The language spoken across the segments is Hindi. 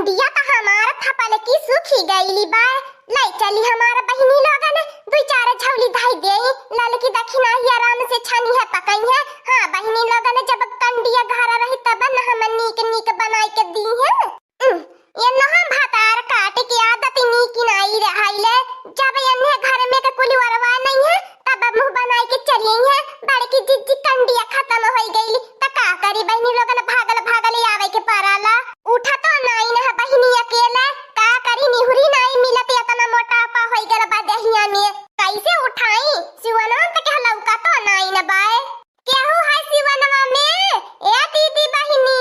कंडिया तो हमारा थपल की सूखी गईली बा। लाई चली हमारा बहिनी लोगन दो चार झौली धाई दे लाल की दक्षिणा ही आराम से छानी है पकई है। हां बहिनी लोगन जब कंडिया घर रही तब न हम नीक नीक बनाई के दी है। ये नहा भातार काट के आदत नीक नहीं रहाइले। जब अन्य घर में के कुली वरवा नहीं है तब मुंह बनाई के चली है। बड़की जिज्जी कंडिया खत्म हो गईली त का करी बहिनी लोगन भागल भागल आवे के पराला। उठा तो नहीं न बहिनी अकेले का करी निहुरी नहीं मिलत इतना मोटापा हो गल बा देहिया में कैसे उठाई। सिवनवा तक लौका तो नहीं न बाए केहू है सिवनवा में। ए दीदी बहिनी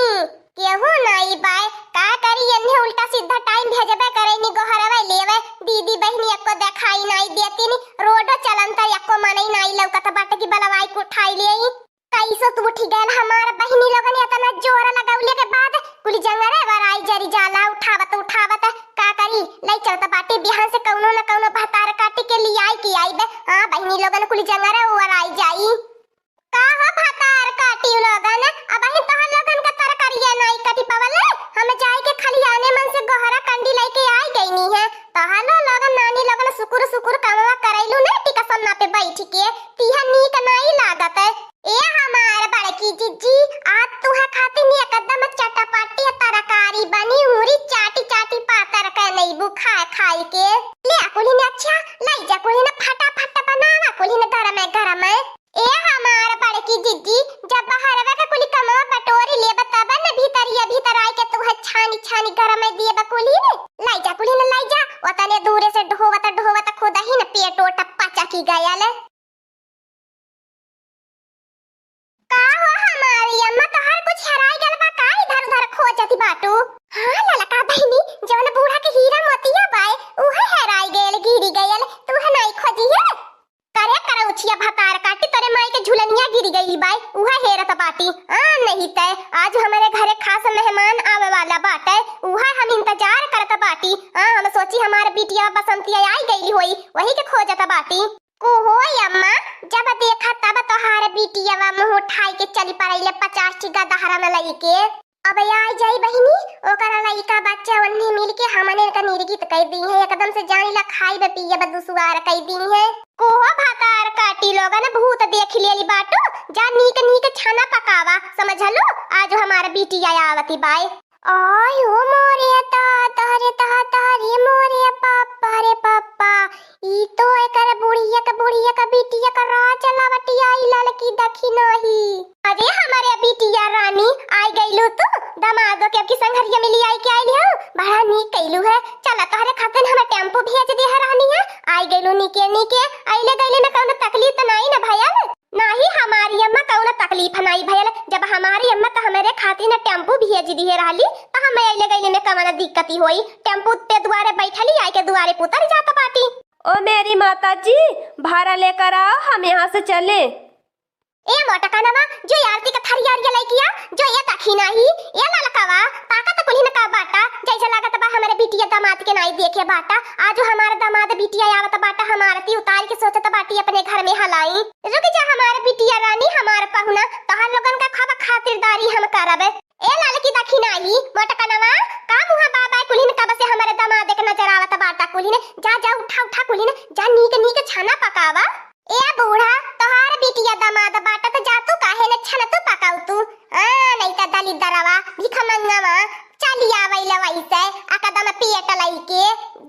केहू नहीं बाए का करी अन्य उल्टा सीधा टाइम भेजबे करे नी गोहरवे लेवे। दीदी बहिनी एको देखाई नहीं देती नी रोडो चलंतर एको मनई नहीं लौकत बाटे की बलवाई को उठाई लेई। कैसे तू उठी गल हमार बहिनी लोगन इतना जोर लगाउले के बाद कुली जंगरे वराई जरी जाला उठावत का करी लै चलता बाटे बिहान से कौनो न कौनो भातार काटी के लिए आई की आई बे। हां बहिनी लोगन कुली जंगरे वराई जाई का हो भातार काटी लोगन अब ही तोहर लोगन का तरकारिया नहीं कटी पावले। हम जाई के खाली आने मन से गोहरा कंडी लेके आई गईनी है। तोहर लोगन नानी लोगन सुकुर सुकुर कामवा करैलू ने टिका सन्ना पे बैठ के तीहा नीक नहीं लागत है। ए हमार बड़की जिज्जी आज तू है खाती नी एकदम चटापाटी तरकारी बनी हुरी चाटी चाटी पातर के नहीं बुखा खाई के ले कुली ने अच्छा लाई जा कुली ने फटाफट बनावा कुली ने गरम है। ए हमार बड़की जिज्जी जब बाहर वे के कुली कमा बटोरी ले बताबा न भीतर आई के तू है छानी गरम दिए बकुली ने लाई जा कुली ने लाई जा ओतने दूरे से ढोवत खुदा ही न पेट ओट पचा की गया ले। का हो हमारी अम्मा तो हर कुछ हराई गल बा का इधर उधर खोजती बाटू। हां ललका बहिनी जवन बूढ़ा के हीरा मोतिया बाए उहे हराई गेल गिरी गयल तू है नहीं खोजी है। करे उछिया भातार काटी तोरे माई के झुलनिया गिरी गई बाए उहे हेरत बाटी। हां नहीं तय आज हमारे घरे खास मेहमान आवे वाला बाटे उहे हम इंतजार करत बाटी। हां हम सोची हमार बिटिया बसंतिया आई गईली होई वही के खोजत बाटी। ओहो अम्मा जब देखा तब तोहार बिटियावा मुंह उठाई के चली पड़ैले 50 टीका दहरा में लई के। अब आई जाई बहिनी ओकरा लइका बच्चा वन्नी मिल के हमने का निर्गित कह दी है एकदम से जानी ला खाई बे पिए बे दुसुआर कह दी है। कोहा भातार काटी लोगन भूत देख लेली बाटू जा नीक खाना पकावा समझलो आज हमार बिटिया आवती बाई। आय ओ मोरे तारे मोरे पापा रे पापा ई तो एकर बुढ़िया का बिटिया का राज लावटी आई ललकी दखी नहीं। अरे हमारे बिटिया रानी आई गईलू तू दमादो के आपकी संघरिया मिली आई के आई हो बड़ा नीक कइलू है। चला तोहरे खातिर हम टेम्पो भेज दे है रानी है आई गईलू नीके आइले गईले में कौनो तकलीफ तो नहीं ना भैया नहीं हमारी अम्मा कौनो तकलीफ नहीं भैया जब हमारी अम्मा तो हमारे खातिर ना टेम्पो भेज दी है रहली तो हम आइले गईले में कौनो दिक्कत होई टेम्पो पे दुआरे बैठली आई के दुआरे पुतर जाता पाटी। ओ मेरी माता जी भाड़ा लेकर आओ हम यहाँ से चले। ए मोटा कानवा जो आरती का थरियारिया लाई किया जो ये तखी नहीं ये ललकावा ताका तो कुली न का बाटा जैसे लागत बा हमारे बिटिया दामाद के नहीं देखे बाटा आज हमारे दामाद बिटिया आवत बाटा हमार ती उतार के सोचत बाटी अपने घर में हलाई। रुक जा हमारे बिटिया रानी हमार पहुना तोहर लोगन का खब खातिरदारी हम करबे। ए ललकी दखी नहीं मोटा कानवा का मुहा बाबा कुली न कब से हमारे दामाद के नजर आवत बाटा कुली ने जा उठा कुली ने जा नीक खाना पकावा। ए बूढ़ा तोहार बिटिया दामाद बाटा तो जा तू काहे न छन तू पकाऊ तू नहीं त दली दरवा भिखमंगवा चली आवैला वैसे एकदम पेट लई के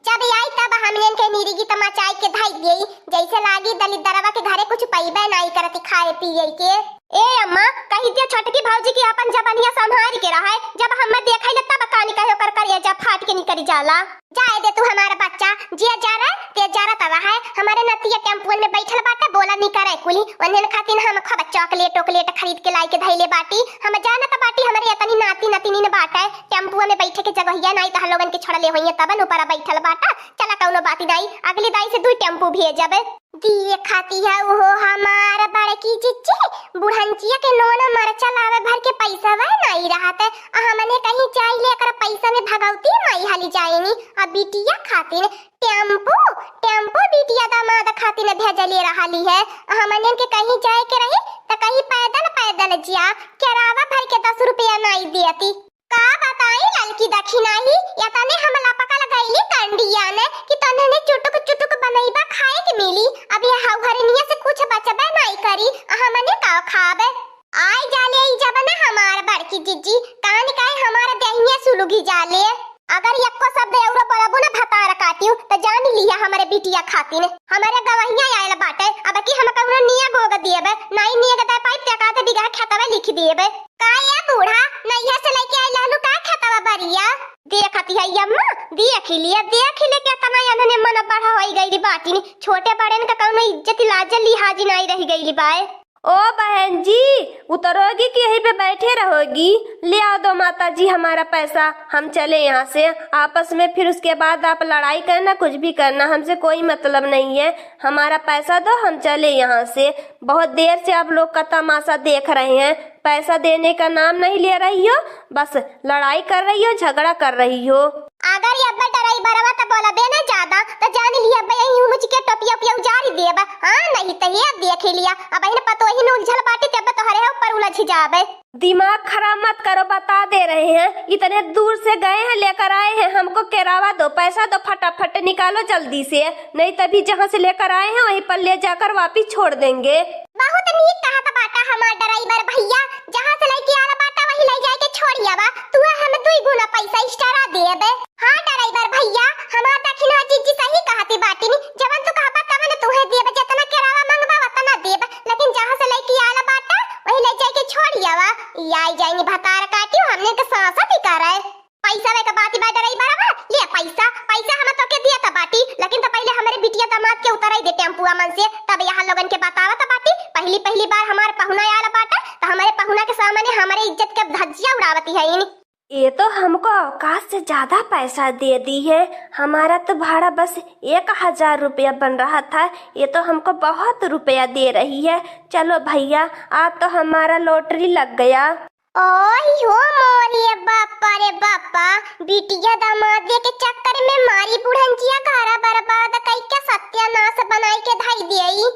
जब आई तब हमन के निरीगी तमाचाई के धाई देई जैसे लागी दली दरवा के घरे कुछ पैबे नहीं करती खाए पिए के। ए अम्मा कहि दे छोटकी भौजी की अपन जबानिया संभाल के रहे जब हम देखै ल तब कानी कहियो कर करिया जा फाट के निकल जाला। जाए दे तू हमारा बच्चा जे जा रहा ते जा रहा है हमारे नतिया टेम्पो में बैठल बाटा बोला नहीं करे कुली वनन खातिर हम खब चॉकलेट खरीद के लाई के धैले बाटी हम जाना त बाटी हमारे इतनी नाती ने बाटा टेम्पो में बैठे के जगह नहीं त लोगन के छोड़ले होइए तब ऊपर बैठल बाटा चला कौनो बाती नहीं अगली दाई से 2 टेम्पो भेजबे दिए खाती है वो हमारा बड़की जिज्जी बुढ़ंचिया के नोना मरचा लावे भर के पैसा वह नहीं रहत हमने कहीं चाय लेकर पैसा में भगवती नहीं हाली जाएनी अब बिटिया खातिर टेम्पो बिटिया दामाद खातिर भेजले रहली है हमने के कहीं जाए के रही त कहीं पैदल जा केरावा भर के 10 रुपया नहीं देती का बताई ललकी दखी नहीं लुगी जाले। अगर यक्को शब्द एवरो बड़बो ना भतार काटियो त जान लिया हमारे बिटिया खातिन हमारे गवहिया आयल बाटे। अब की हम कउनो निया गोग दिएबे नहीं निया के पाइप टका के बिगहा खेतवा लिख दिएबे। का ये बूढ़ा नैया से लेके आइल हलु का खेतवा बरिया देखती है अम्मा देख ले के तना याने मन बढ़ा होई गईली बाटी छोटे बड़े का कउनो इज्जत लाज लिहाज नहीं रह गईली बाए। ओ बहन जी उतरोगी कि यहीं पे बैठे रहोगी? ले आओ दो माता जी हमारा पैसा, हम चले यहाँ से। आपस में फिर उसके बाद आप लड़ाई करना कुछ भी करना, हमसे कोई मतलब नहीं है। हमारा पैसा दो, हम चले यहाँ से। बहुत देर से आप लोग का तमाशा देख रहे हैं, पैसा देने का नाम नहीं ले रही हो, बस लड़ाई कर रही हो, झगड़ा कर रही हो। अगर ये अब्बा डराई बरवा त बोला बे ना ज्यादा त जान लिया अब्बा यही मुझ के टोपिया पिया उजारी देबा। हां नहीं त ये देख लिया अब इन पतो ही न उलझल बाटी तब तो हरे ऊपर उलझ जाबे। दिमाग खराब मत करो, बता दे रहे हैं। इतने दूर से गए हैं, लेकर आए हैं, हमको किराया दो, पैसा दो, फटाफट निकालो जल्दी से, नहीं तभी जहाँ से लेकर आए हैं वहीं पर ले जाकर वापिस छोड़ देंगे। बहुत नीक कहा था बाटा हमार ड्राइवर भैया, जहाँ से लेके आला बाटा वहीं ले जाके छोड़िया बा। तू हमें 2 गुना पैसा एक्स्ट्रा देबे। हां ड्राइवर भैया हमार दक्षिणा जी सही कहती बाटी नी, जवन तू कहबा तवन तुहे देबे, जितना किराया मांगबा उतना देबे, लेकिन जहाँ से लेके आला बाटा वहीं ले जाके छोड़िया बा। आई जाएंगे भतार काटियो हमने के सांसा भी कर रहा है। पैसा वे का बाती बा ड्राइवर बा ले पैसा हम तो के दिया था बाटी, लेकिन तो पहले हमारे बिटिया दामाद के उतार ही दे टेम्पुआ मन से, तब यहाँ लोगन के बतावा था बाटी। पहली बार हमारे पहुना आला बाटा तो हमारे पहुना के सामने हमारे इज्जत के धज्जियां उड़ावती है इन। ये तो हमको औकात से ज्यादा पैसा दे दी है। हमारा तो भाड़ा बस 1000 रुपया बन रहा था, ये तो हमको बहुत रुपया दे रही है। चलो भैया आज तो हमारा लॉटरी लग गया। ओही हो मोरी बापा रे बापा, बिटिया दामाद के चक्कर में मारी बुढ़ंजिया घरा बर्बाद कई के सत्यानाश बनाई के धाई दियई।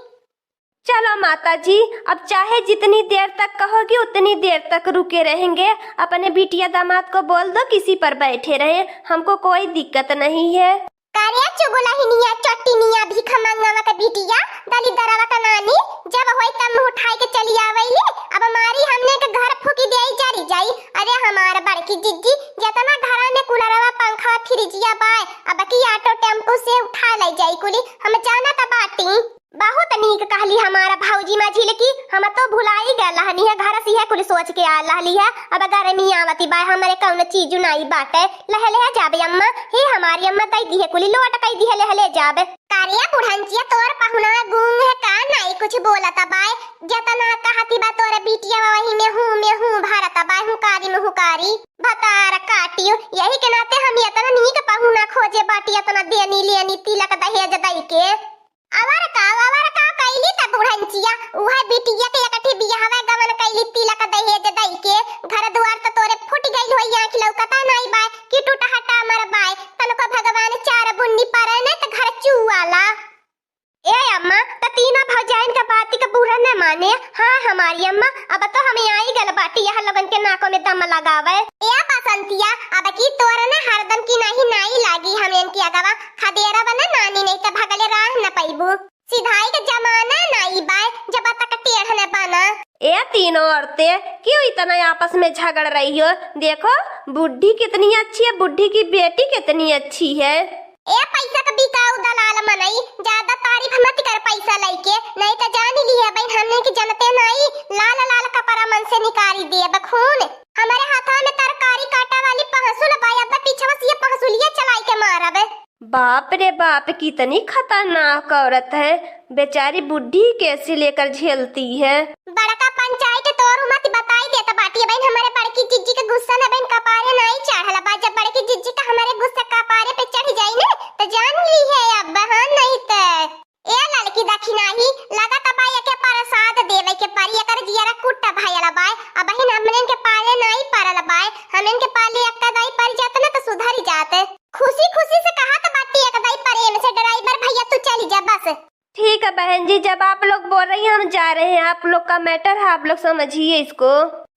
चलो माता जी अब चाहे जितनी देर तक कहोगी उतनी देर तक रुके रहेंगे। अपने बिटिया दामाद को बोल दो किसी पर बैठे रहे, हमको कोई दिक्कत नहीं है। कार्या चुगुलहिनिया चट्टीनिया भीख मंगवा का बिटिया दली दरवा का नानी जब होई तब मुंह उठाई के चली आवेली। अब हमारी हमने के घर फूकी देई जारी जाई। अरे हमार बड़की जिज्जी जतना घरा में कूलरवा पंखा फ्रिजिया बाय अब की ऑटो टेम्पो से उठा ले जाई कुली, हम जाना त बाटी। बहुत नीक कहली हमारा भौजी माझिल की, हम तो भुलाई गल हनी है घर से है कुल सोच के आ लहली है। अब गर्मी आवती बा हमरे कौन चीज नहीं बाटे, लहले जाबे अम्मा हे हमारी अम्मा दई दी है कुली लोट कई दी है लहले जाबे। कारिया बुढ़ंचिया तोर पहुना गूंग है का नहीं कुछ बोलता बाय, जतना कहती बा तोर बिटिया वही में हूं भारत बाय हूं कारी में हुकारी भतार काटियो। यही के नाते हम इतना नीक पहुना खोजे बाटी इतना देनी लेनी तिलक दहेज दई के। आवर का कैली त बुढ़ंचिया उहे बिटिया के एकठी बियाहवा गवन कैली तिलक दहेज दई के। घर दुआर त तोरे फुट गइल होई आंख लौकता नहीं बाय कि टूटा हटा मर बाय, तनको भगवान 4 बुन्नी पारे ने त घर चुआला। ए अम्मा त तीनों भौजाइन का बाती का बुरा न माने। हां हमारी अम्मा अब तो हमें आई गल बाटी यह लगन के नाकों में दम लगावे। ए बसंतिया अब की तोर न हरदम की नहीं लागी हमें की अगवा खदेरा बना नानी नहीं त भगले राह न पैबू। सिधाई का जमाना नहीं बाय जब तक टेढ़ न बना। ए तीनों औरतें क्यों इतना आपस में झगड़ रही हो? देखो बुढ़ी कितनी अच्छी है, बुढ़ी की बेटी कितनी अच्छी है। ए पैसा का बिकाऊ दलाल मनई ज्यादा तारीफ मत कर पैसा लइके, नहीं तो जान ली है बहन हमने की जनते नहीं लाल कपड़ा मन से निकाली दिए बखून। हमारे हाथा में तरकारी काटा वाली पहसुल बाय अब पीछे से ये पहसुलिया चलाई के मारब। बाप रे बाप कितनी खतरनाक औरत है, बेचारी बुढ़ी कैसे लेकर झेलती है। बड़का पंचायत तोर मत बताई देता बाटी बहन हमारे बड़की जिज्जी के गुस्सा न बहन कपारे नहीं चढ़ला बा, जब बड़की जिज्जी का हमारे गुस्सा कपारे पे चढ़ जाई ना तो जान ली है अब बहन नहीं त ए लड़की दक्षिणाही लगा तबाय के प्रसाद देवे के परी कर जियारा कुट्टा भाईला बाय। अब बहन हमने के पाले नहीं परल बाय, हमने के पाले अक्का दाई पर जात ना तो सुधर जाते। खुशी से कहा तो बाटी एक दाई प्रेम से ड्राइवर भैया तू चली जा बस। ठीक है बहन जी जब आप लोग बोल रही हैं हम जा रहे हैं, आप लोग का मैटर है, आप लोग समझिए इसको।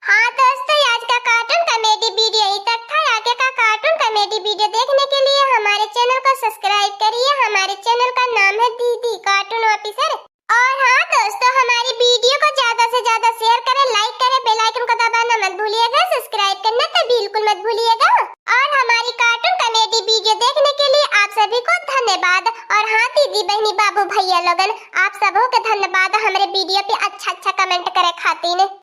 हाँ दोस्तों आज का कार्टून कॉमेडी वीडियो यहीं तक था। आगे का कार्टून कॉमेडी वीडियो देखने के लिए हमारे चैनल को सब्सक्राइब करिए। हमारे चैनल का नाम है दीदी कार्टून ऑफिसर। और हाँ दोस्तों हमारी वीडियो को ज्यादा से ज्यादा शेयर करें, लाइक करें, बेल आइकन को दबाना मत भूलिएगा, सब्सक्राइब करना तो बिल्कुल मत भूलिएगा। और दीदी बहनी बाबू भैया लोगन, आप सबों के धन्यवाद हमारे वीडियो पे अच्छा अच्छा कमेंट करे खातिर।